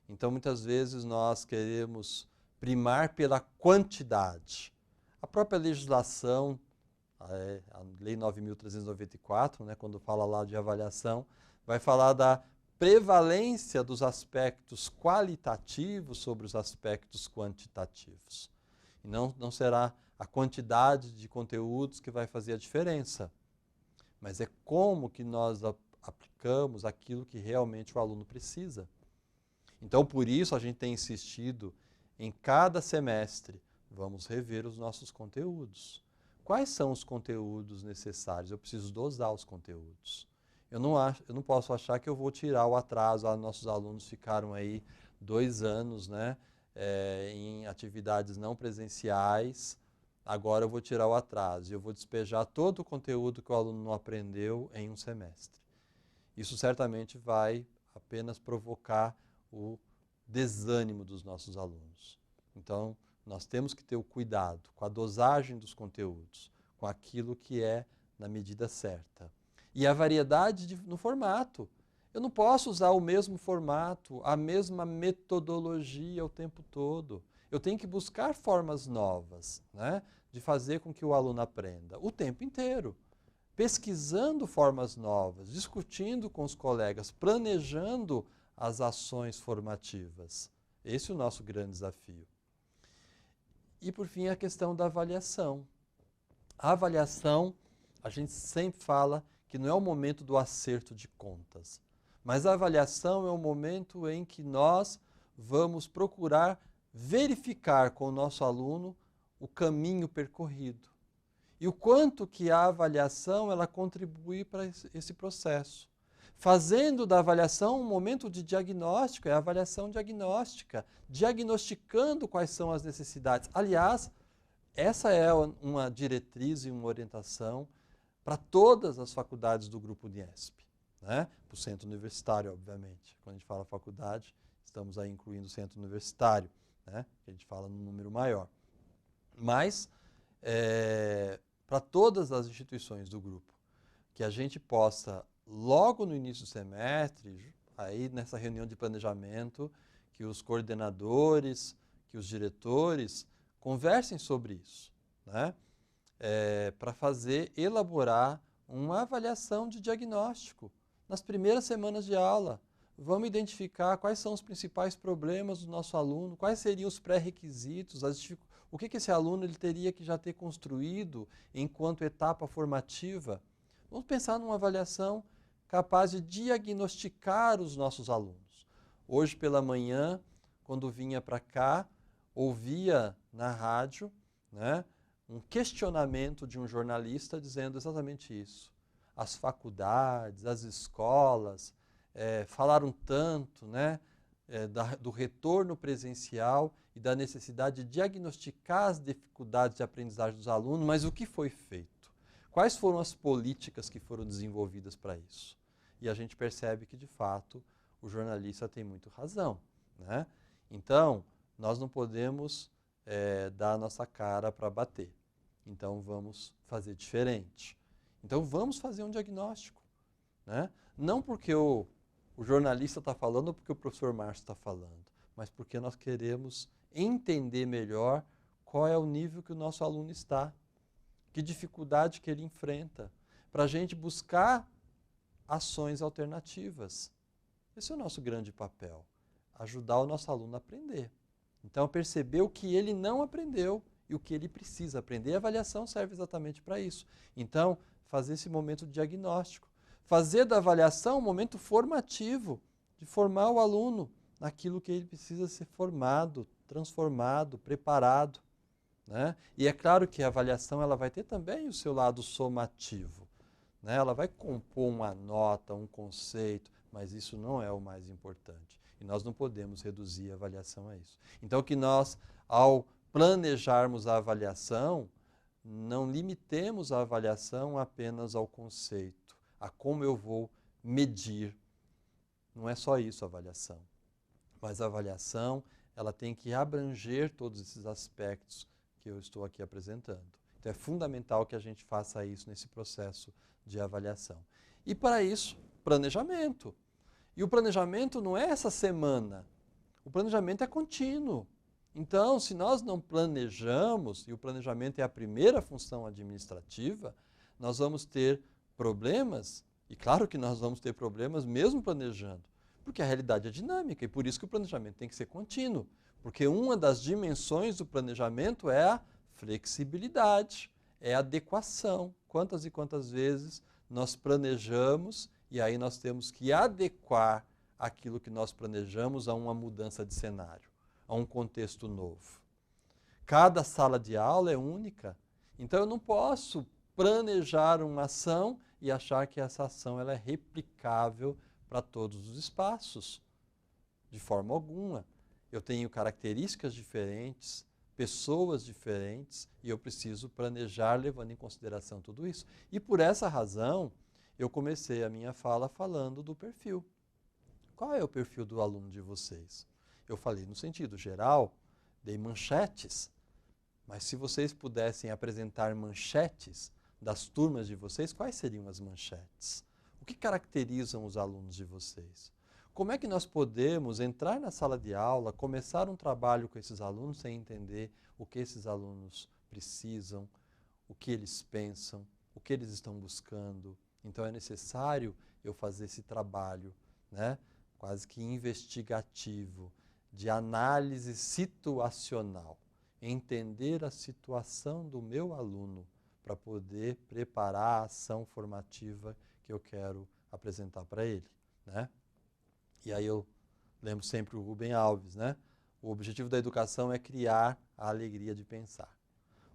Então, muitas vezes, nós queremos primar pela quantidade. A própria legislação, a Lei 9.394, né, quando fala lá de avaliação, vai falar da prevalência dos aspectos qualitativos sobre os aspectos quantitativos. E não será a quantidade de conteúdos que vai fazer a diferença, mas é como que nós aplicamos aquilo que realmente o aluno precisa. Então, por isso, a gente tem insistido em cada semestre, vamos rever os nossos conteúdos. Quais são os conteúdos necessários? Eu preciso dosar os conteúdos. Eu não posso achar que eu vou tirar o atraso. Nossos alunos ficaram aí 2 anos, né, em atividades não presenciais. Agora eu vou tirar o atraso e eu vou despejar todo o conteúdo que o aluno não aprendeu em um semestre. Isso certamente vai apenas provocar o desânimo dos nossos alunos. Então, nós temos que ter o cuidado com a dosagem dos conteúdos, com aquilo que é na medida certa. E a variedade no formato. Eu não posso usar o mesmo formato, a mesma metodologia o tempo todo. Eu tenho que buscar formas novas, né, de fazer com que o aluno aprenda o tempo inteiro. Pesquisando formas novas, discutindo com os colegas, planejando as ações formativas. Esse é o nosso grande desafio. E, por fim, a questão da avaliação. A avaliação, a gente sempre fala que não é o momento do acerto de contas, mas a avaliação é o momento em que nós vamos procurar verificar com o nosso aluno o caminho percorrido e o quanto que a avaliação ela contribui para esse processo. Fazendo da avaliação um momento de diagnóstico, é a avaliação diagnóstica, diagnosticando quais são as necessidades. Aliás, essa é uma diretriz e uma orientação para todas as faculdades do Grupo Uniesp, né? Para o centro universitário, obviamente. Quando a gente fala faculdade, estamos aí incluindo o centro universitário, né? Que a gente fala num número maior. Mas, para todas as instituições do grupo, que a gente possa, logo no início do semestre, aí nessa reunião de planejamento, que os coordenadores, que os diretores conversem sobre isso, né? Para elaborar uma avaliação de diagnóstico nas primeiras semanas de aula. Vamos identificar quais são os principais problemas do nosso aluno, quais seriam os pré-requisitos, o que esse aluno ele teria que já ter construído enquanto etapa formativa. Vamos pensar numa avaliação capaz de diagnosticar os nossos alunos. Hoje pela manhã, quando vinha para cá, ouvia na rádio, né, um questionamento de um jornalista dizendo exatamente isso. As faculdades, as escolas falaram tanto, né, do retorno presencial e da necessidade de diagnosticar as dificuldades de aprendizagem dos alunos, mas o que foi feito? Quais foram as políticas que foram desenvolvidas para isso? E a gente percebe que, de fato, o jornalista tem muito razão, né? Então, nós não podemos dar a nossa cara para bater. Então, vamos fazer diferente. Então, vamos fazer um diagnóstico, né? Não porque o jornalista está falando ou porque o professor Márcio está falando, mas porque nós queremos entender melhor qual é o nível que o nosso aluno está, que dificuldade que ele enfrenta, para a gente buscar ações alternativas. Esse é o nosso grande papel, ajudar o nosso aluno a aprender. Então, perceber o que ele não aprendeu e o que ele precisa aprender. A avaliação serve exatamente para isso. Então, fazer esse momento de diagnóstico. Fazer da avaliação um momento formativo, de formar o aluno naquilo que ele precisa ser formado, transformado, preparado, né? E é claro que a avaliação ela vai ter também o seu lado somativo, né? Ela vai compor uma nota, um conceito, mas isso não é o mais importante. E nós não podemos reduzir a avaliação a isso. Então, que nós, ao planejarmos a avaliação, não limitemos a avaliação apenas ao conceito, a como eu vou medir. Não é só isso a avaliação. Mas a avaliação, ela tem que abranger todos esses aspectos que eu estou aqui apresentando. Então é fundamental que a gente faça isso nesse processo de avaliação. E para isso, planejamento. E o planejamento não é essa semana. O planejamento é contínuo. Então, se nós não planejamos, e o planejamento é a primeira função administrativa, nós vamos ter problemas, e claro que nós vamos ter problemas mesmo planejando, porque a realidade é dinâmica e por isso que o planejamento tem que ser contínuo, porque uma das dimensões do planejamento é a flexibilidade, é a adequação. Quantas e quantas vezes nós planejamos e aí nós temos que adequar aquilo que nós planejamos a uma mudança de cenário, a um contexto novo. Cada sala de aula é única, então eu não posso planejar uma ação e achar que essa ação ela é replicável para todos os espaços, de forma alguma. Eu tenho características diferentes, pessoas diferentes e eu preciso planejar levando em consideração tudo isso. E por essa razão, eu comecei a minha fala falando do perfil. Qual é o perfil do aluno de vocês? Eu falei no sentido geral, dei manchetes, mas se vocês pudessem apresentar manchetes das turmas de vocês, quais seriam as manchetes? O que caracterizam os alunos de vocês? Como é que nós podemos entrar na sala de aula, começar um trabalho com esses alunos sem entender o que esses alunos precisam, o que eles pensam, o que eles estão buscando? Então é necessário eu fazer esse trabalho, né, quase que investigativo, de análise situacional, entender a situação do meu aluno para poder preparar a ação formativa que eu quero apresentar para ele, né? E aí eu lembro sempre o Rubem Alves, né? O objetivo da educação é criar a alegria de pensar.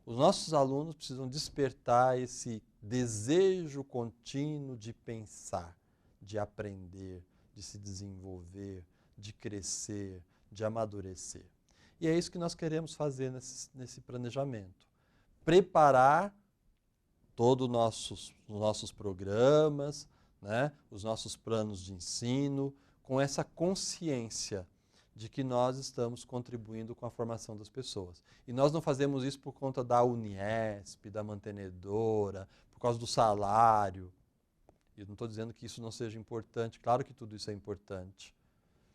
Os nossos alunos precisam despertar esse desejo contínuo de pensar, de aprender, de se desenvolver, de crescer, de amadurecer. E é isso que nós queremos fazer nesse planejamento. Preparar todos os nossos programas, né, os nossos planos de ensino, com essa consciência de que nós estamos contribuindo com a formação das pessoas. E nós não fazemos isso por conta da Uniesp, da mantenedora, por causa do salário. Eu não estou dizendo que isso não seja importante, claro que tudo isso é importante.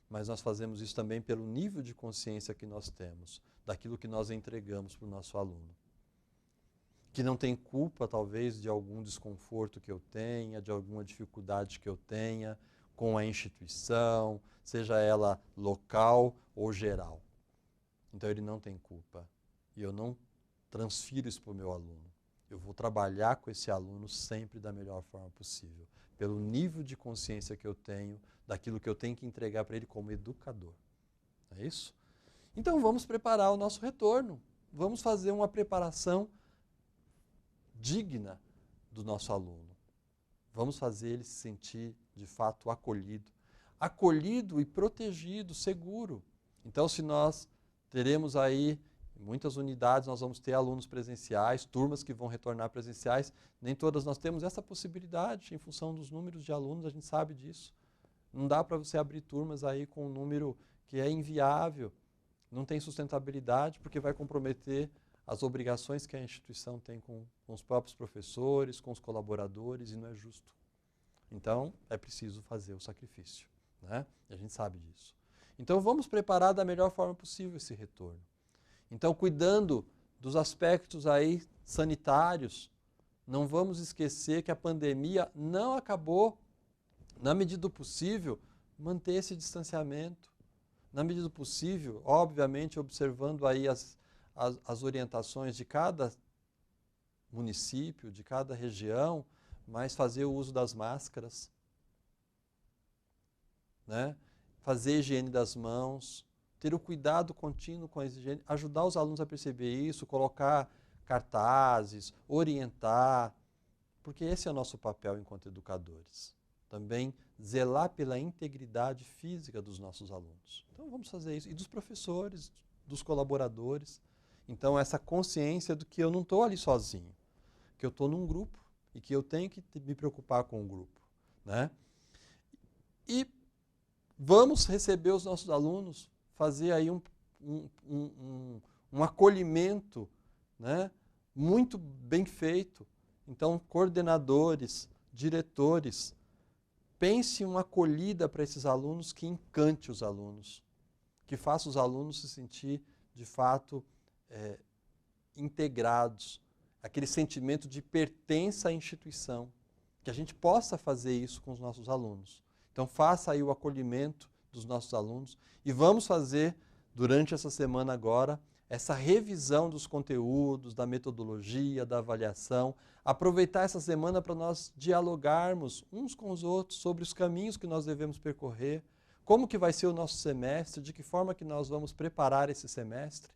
Mas nós fazemos isso também pelo nível de consciência que nós temos, daquilo que nós entregamos para o nosso aluno. Que não tem culpa, talvez, de algum desconforto que eu tenha, de alguma dificuldade que eu tenha com a instituição, seja ela local ou geral. Então ele não tem culpa. E eu não transfiro isso para o meu aluno. Eu vou trabalhar com esse aluno sempre da melhor forma possível, pelo nível de consciência que eu tenho, daquilo que eu tenho que entregar para ele como educador. É isso? Então vamos preparar o nosso retorno. Vamos fazer uma preparação digna do nosso aluno. Vamos fazer ele se sentir, de fato, acolhido. Acolhido e protegido, seguro. Então, se nós teremos aí, em muitas unidades, nós vamos ter alunos presenciais, turmas que vão retornar presenciais, nem todas nós temos essa possibilidade, em função dos números de alunos, a gente sabe disso. Não dá para você abrir turmas aí com um número que é inviável, não tem sustentabilidade, porque vai comprometer as obrigações que a instituição tem com os próprios professores, com os colaboradores, e não é justo. Então, é preciso fazer o sacrifício, né? E a gente sabe disso. Então, vamos preparar da melhor forma possível esse retorno. Então, cuidando dos aspectos aí sanitários, não vamos esquecer que a pandemia não acabou. Na medida do possível, manter esse distanciamento. Na medida do possível, obviamente, observando aí as orientações de cada município, de cada região, mas fazer o uso das máscaras, né? Fazer a higiene das mãos, ter o cuidado contínuo com a higiene, ajudar os alunos a perceber isso, colocar cartazes, orientar, porque esse é o nosso papel enquanto educadores. Também zelar pela integridade física dos nossos alunos. Então vamos fazer isso. E dos professores, dos colaboradores. Então essa consciência do que eu não estou ali sozinho, que eu estou num grupo e que eu tenho que me preocupar com o grupo, né? E vamos receber os nossos alunos, fazer aí um acolhimento, né, muito bem feito. Então, coordenadores, diretores, pense uma acolhida para esses alunos que encante os alunos, que faça os alunos se sentir, de fato, integrados, aquele sentimento de pertença à instituição, que a gente possa fazer isso com os nossos alunos. Então, faça aí o acolhimento dos nossos alunos e vamos fazer, durante essa semana agora, essa revisão dos conteúdos, da metodologia, da avaliação, aproveitar essa semana para nós dialogarmos uns com os outros sobre os caminhos que nós devemos percorrer, como que vai ser o nosso semestre, de que forma que nós vamos preparar esse semestre,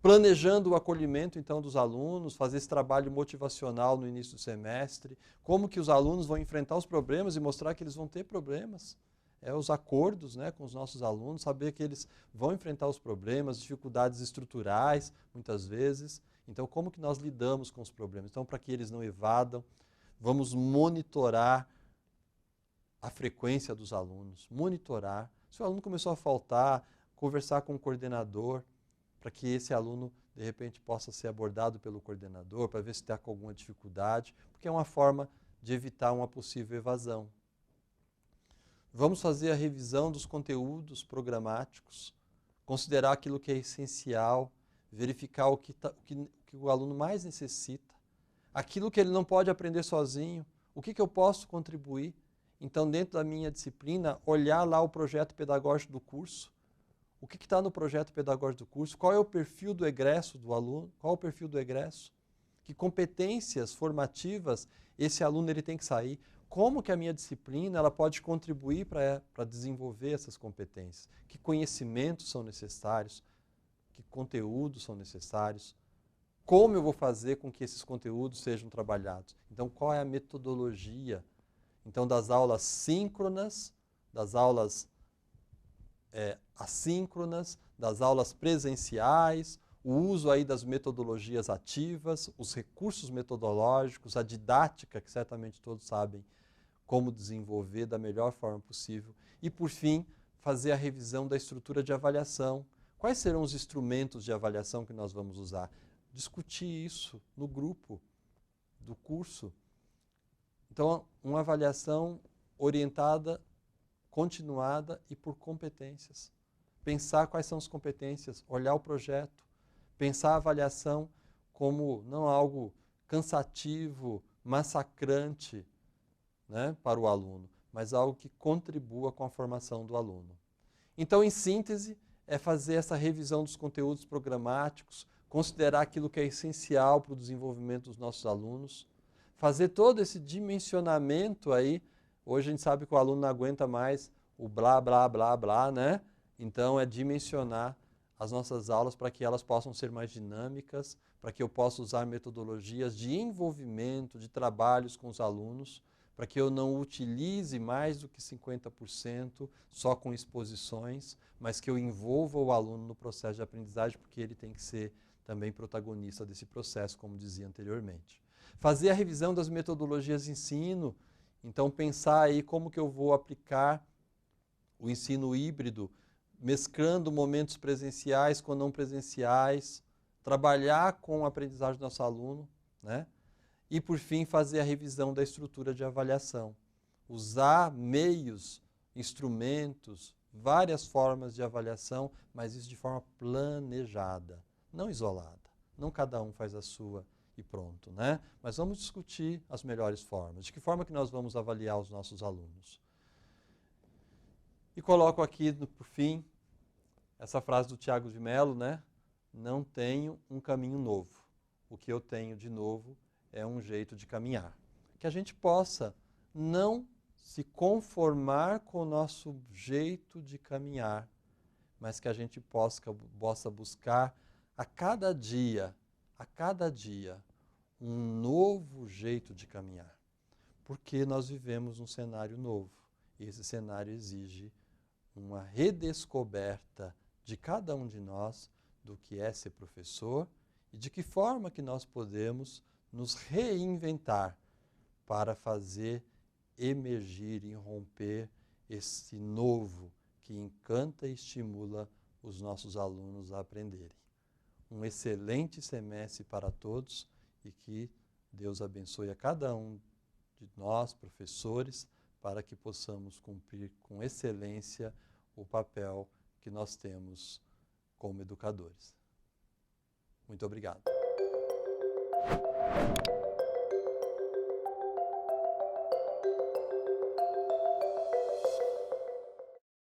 planejando o acolhimento, então, dos alunos, fazer esse trabalho motivacional no início do semestre, como que os alunos vão enfrentar os problemas e mostrar que eles vão ter problemas, os acordos, né, com os nossos alunos, saber que eles vão enfrentar os problemas, dificuldades estruturais, muitas vezes. Então, como que nós lidamos com os problemas? Então, para que eles não evadam, vamos monitorar a frequência dos alunos, monitorar. Se o aluno começou a faltar, conversar com o coordenador, para que esse aluno, de repente, possa ser abordado pelo coordenador, para ver se está com alguma dificuldade, porque é uma forma de evitar uma possível evasão. Vamos fazer a revisão dos conteúdos programáticos, considerar aquilo que é essencial, verificar o que o aluno mais necessita, aquilo que ele não pode aprender sozinho, o que eu posso contribuir. Então, dentro da minha disciplina, olhar lá o projeto pedagógico do curso, o que está no projeto pedagógico do curso, qual é o perfil do egresso do aluno, qual é o perfil do egresso, que competências formativas esse aluno ele tem que sair, como que a minha disciplina ela pode contribuir para desenvolver essas competências, que conhecimentos são necessários, que conteúdos são necessários, como eu vou fazer com que esses conteúdos sejam trabalhados. Então, qual é a metodologia? Então, das aulas síncronas, das aulas assíncronas, das aulas presenciais, o uso aí das metodologias ativas, os recursos metodológicos, a didática, que certamente todos sabem como desenvolver da melhor forma possível. E, por fim, fazer a revisão da estrutura de avaliação. Quais serão os instrumentos de avaliação que nós vamos usar? Discutir isso no grupo do curso. Então, uma avaliação orientada, continuada e por competências. Pensar quais são as competências, olhar o projeto, pensar a avaliação como não algo cansativo, massacrante, né, para o aluno, mas algo que contribua com a formação do aluno. Então, em síntese, é fazer essa revisão dos conteúdos programáticos, considerar aquilo que é essencial para o desenvolvimento dos nossos alunos, fazer todo esse dimensionamento aí. Hoje a gente sabe que o aluno não aguenta mais o blá, blá, blá, blá, né? Então, é dimensionar as nossas aulas para que elas possam ser mais dinâmicas, para que eu possa usar metodologias de envolvimento, de trabalhos com os alunos, para que eu não utilize mais do que 50% só com exposições, mas que eu envolva o aluno no processo de aprendizagem, porque ele tem que ser também protagonista desse processo, como dizia anteriormente. Fazer a revisão das metodologias de ensino, então pensar aí como que eu vou aplicar o ensino híbrido, mesclando momentos presenciais com não presenciais, trabalhar com a aprendizagem do nosso aluno, né? E, por fim, fazer a revisão da estrutura de avaliação. Usar meios, instrumentos, várias formas de avaliação, mas isso de forma planejada, não isolada. Não cada um faz a sua e pronto, né? Mas vamos discutir as melhores formas. De que forma que nós vamos avaliar os nossos alunos? E coloco aqui, por fim, essa frase do Tiago de Mello, né? Não tenho um caminho novo. O que eu tenho de novo é um jeito de caminhar. Que a gente possa não se conformar com o nosso jeito de caminhar, mas que a gente possa buscar a cada dia, um novo jeito de caminhar. Porque nós vivemos um cenário novo. E esse cenário exige uma redescoberta de cada um de nós do que é ser professor e de que forma que nós podemos nos reinventar para fazer emergir e romper esse novo que encanta e estimula os nossos alunos a aprenderem. Um excelente semestre para todos e que Deus abençoe a cada um de nós, professores, para que possamos cumprir com excelência o papel que nós temos como educadores. Muito obrigado.